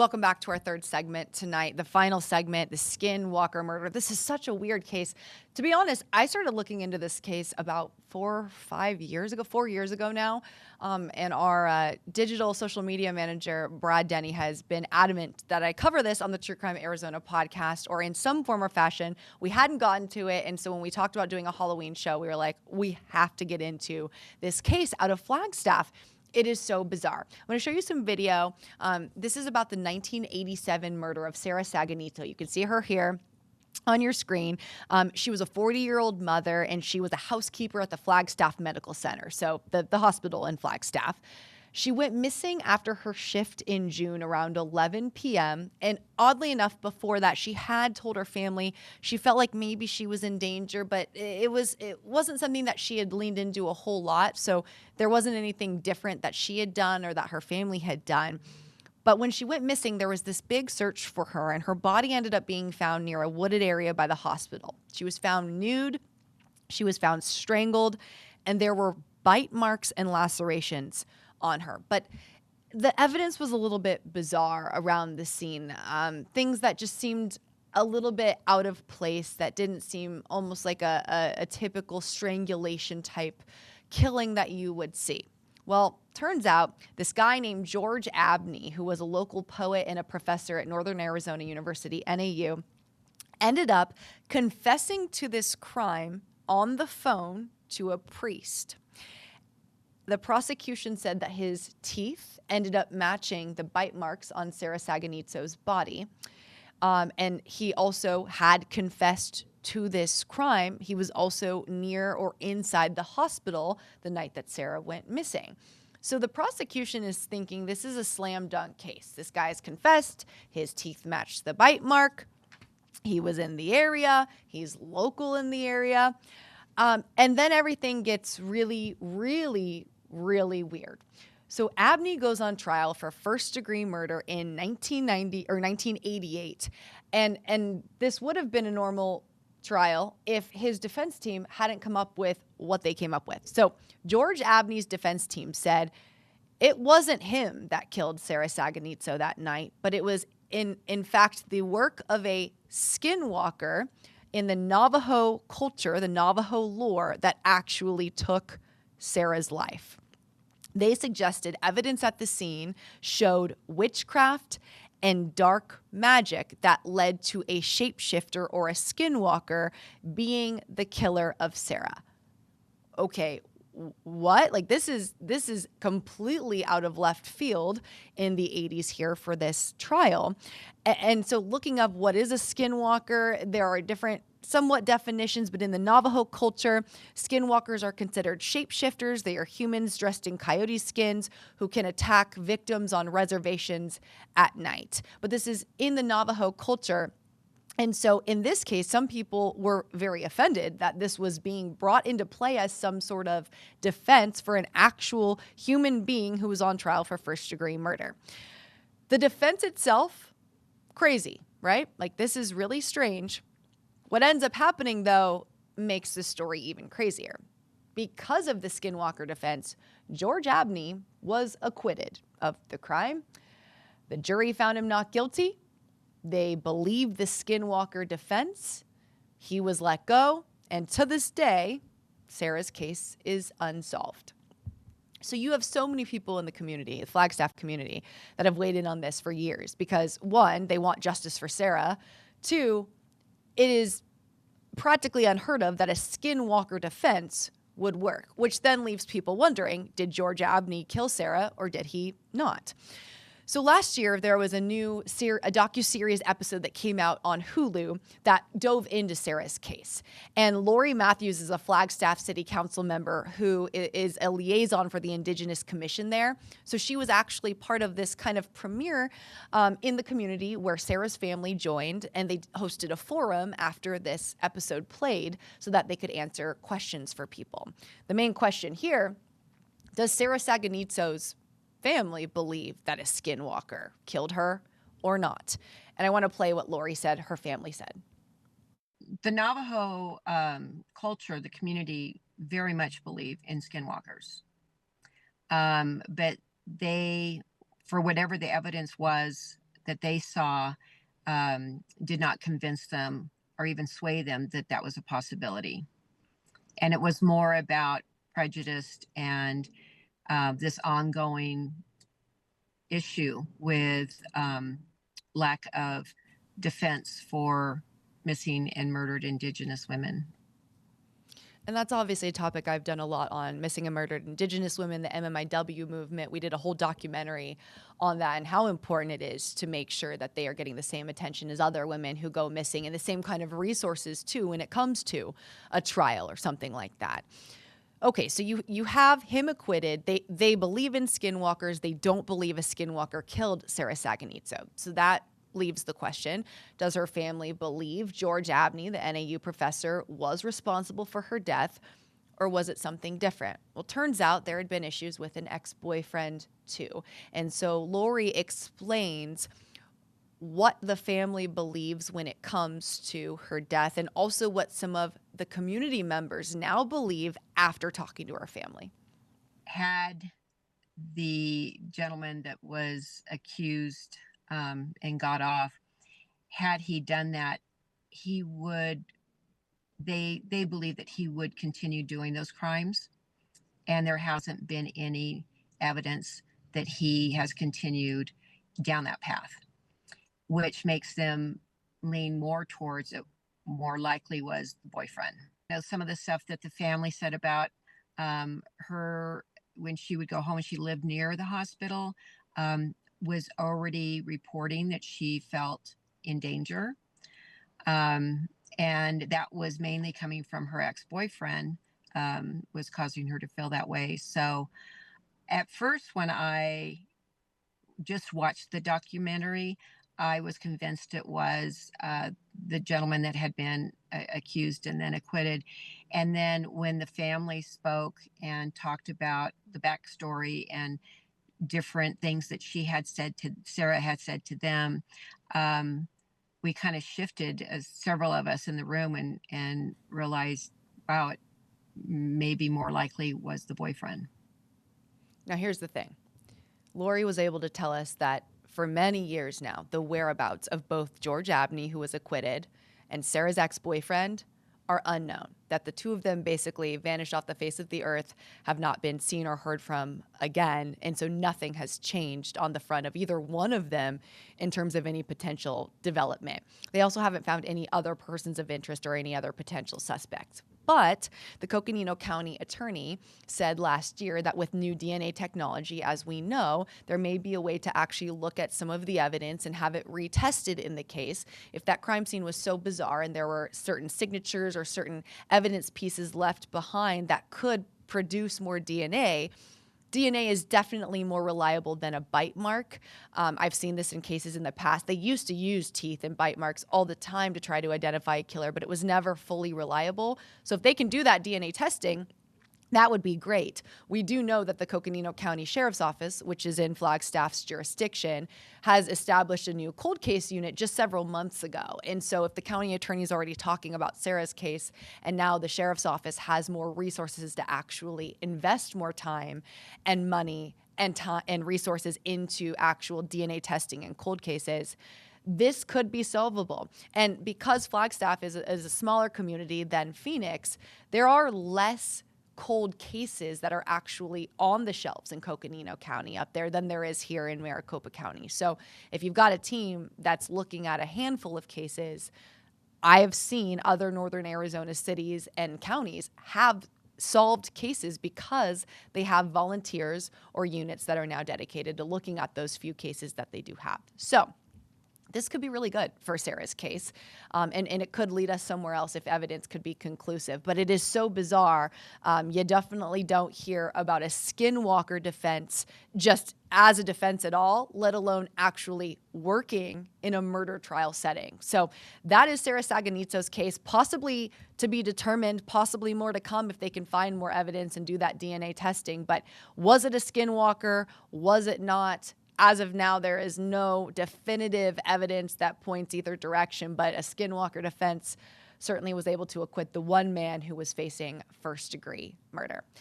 Welcome back to our third segment tonight, the final segment, the skinwalker murder. This is such a weird case. To be honest, I started looking into this case about 4 years ago now. And our digital social media manager, Brad Denny, has been adamant that I cover this on the True Crime Arizona podcast or in some form or fashion. We hadn't gotten to it. And so when we talked about doing a Halloween show, we were like, we have to get into this case out of Flagstaff. It is so bizarre. I'm going to show you some video. This is about the 1987 murder of Sarah Saganito. You can see her here on your screen. She was a 40-year-old mother, and she was a housekeeper at the Flagstaff Medical Center, so the hospital in Flagstaff. She went missing after her shift in June around 11 p.m. And oddly enough, before that, she had told her family she felt like maybe she was in danger, but it wasn't something that she had leaned into a whole lot. So there wasn't anything different that she had done or that her family had done. But when she went missing, there was this big search for her, and her body ended up being found near a wooded area by the hospital. She was found nude, she was found strangled, and there were bite marks and lacerations on her. But the evidence was a little bit bizarre around the scene. Things that just seemed a little bit out of place, that didn't seem almost like a typical strangulation type killing that you would see. Well, turns out this guy named George Abney, who was a local poet and a professor at Northern Arizona University, NAU, ended up confessing to this crime on the phone to a priest. The prosecution said that his teeth ended up matching the bite marks on Sarah Saganitso's body. And he also had confessed to this crime. He was also near or inside the hospital the night that Sarah went missing. So the prosecution is thinking this is a slam dunk case. This guy's confessed, his teeth matched the bite mark, he was in the area, he's local in the area. And then everything gets really, really, really weird. So Abney goes on trial for first-degree murder in 1988. And this would have been a normal trial if his defense team hadn't come up with what they came up with. So George Abney's defense team said it wasn't him that killed Sarah Saganitso that night, but it was in fact the work of a skinwalker in the Navajo culture, the Navajo lore, that actually took Sarah's life. They suggested evidence at the scene showed witchcraft and dark magic that led to a shapeshifter or a skinwalker being the killer of Sarah. Okay, what? Like this is completely out of left field in the 80s here for this trial. And so looking up what is a skinwalker, there are different somewhat definitions, but in the Navajo culture, skinwalkers are considered shapeshifters. They are humans dressed in coyote skins who can attack victims on reservations at night. But this is in the Navajo culture. And so in this case, some people were very offended that this was being brought into play as some sort of defense for an actual human being who was on trial for first-degree murder. The defense itself, crazy, right? Like, this is really strange. What ends up happening, though, makes the story even crazier. Because of the skinwalker defense, George Abney was acquitted of the crime. The jury found him not guilty. They believed the skinwalker defense. He was let go. And to this day, Sarah's case is unsolved. So you have so many people in the community, the Flagstaff community, that have weighed in on this for years because, one, they want justice for Sarah. Two, it is practically unheard of that a skinwalker defense would work, which then leaves people wondering, did George Abney kill Sarah or did he not? So last year, there was a new a docuseries episode that came out on Hulu that dove into Sarah's case. And Lori Matthews is a Flagstaff City Council member who is a liaison for the Indigenous Commission there. So she was actually part of this kind of premiere in the community where Sarah's family joined, and they hosted a forum after this episode played so that they could answer questions for people. The main question here, does Sarah Saganitso's family believe that a skinwalker killed her or not? And I want to play what Lori said her family said. The Navajo culture, the community, very much believe in skinwalkers. But they, for whatever the evidence was that they saw did not convince them or even sway them that that was a possibility. And it was more about prejudice and this ongoing issue with lack of defense for missing and murdered Indigenous women. And that's obviously a topic I've done a lot on, missing and murdered Indigenous women, the MMIW movement. We did a whole documentary on that and how important it is to make sure that they are getting the same attention as other women who go missing, and the same kind of resources too when it comes to a trial or something like that. Okay, so you have him acquitted. They believe in skinwalkers. They don't believe a skinwalker killed Sarah Saganitso. So that leaves the question, does her family believe George Abney, the NAU professor, was responsible for her death, or was it something different? Well, turns out there had been issues with an ex-boyfriend too. And so Lori explains what the family believes when it comes to her death, and also what some of the community members now believe after talking to her family. Had the gentleman that was accused and got off, had he done that, he would, they believe that he would continue doing those crimes. And there hasn't been any evidence that he has continued down that path, which makes them lean more towards it more likely was the boyfriend. You know, some of the stuff that the family said about her when she would go home and she lived near the hospital, was already reporting that she felt in danger. And that was mainly coming from her ex-boyfriend, was causing her to feel that way. So at first, when I just watched the documentary, I was convinced it was the gentleman that had been accused and then acquitted. And then when the family spoke and talked about the backstory and different things that Sarah had said to them, we kind of shifted, as several of us in the room, and realized, wow, it maybe more likely was the boyfriend. Now, here's the thing. Lori was able to tell us that for many years now, the whereabouts of both George Abney, who was acquitted, and Sarah's ex-boyfriend are unknown, that the two of them basically vanished off the face of the earth, have not been seen or heard from again, and so nothing has changed on the front of either one of them in terms of any potential development. They also haven't found any other persons of interest or any other potential suspects. But the Coconino County attorney said last year that with new DNA technology, as we know, there may be a way to actually look at some of the evidence and have it retested in the case. If that crime scene was so bizarre and there were certain signatures or certain evidence pieces left behind that could produce more DNA, DNA is definitely more reliable than a bite mark. I've seen this in cases in the past. They used to use teeth and bite marks all the time to try to identify a killer, but it was never fully reliable. So if they can do that DNA testing, that would be great. We do know that the Coconino County Sheriff's Office, which is in Flagstaff's jurisdiction, has established a new cold case unit just several months ago. And so if the county attorney is already talking about Sarah's case, and now the Sheriff's Office has more resources to actually invest more time and money and resources into actual DNA testing and cold cases, this could be solvable. And because Flagstaff is a smaller community than Phoenix, there are less cold cases that are actually on the shelves in Coconino County up there than there is here in Maricopa County. So if you've got a team that's looking at a handful of cases, I have seen other northern Arizona cities and counties have solved cases because they have volunteers or units that are now dedicated to looking at those few cases that they do have. So this could be really good for Sarah's case, and it could lead us somewhere else if evidence could be conclusive. But it is so bizarre. You definitely don't hear about a skinwalker defense just as a defense at all, let alone actually working in a murder trial setting. So that is Sarah Saganitso's case, possibly to be determined, possibly more to come if they can find more evidence and do that DNA testing. But was it a skinwalker? Was it not? As of now, there is no definitive evidence that points either direction, but a skinwalker defense certainly was able to acquit the one man who was facing first-degree murder.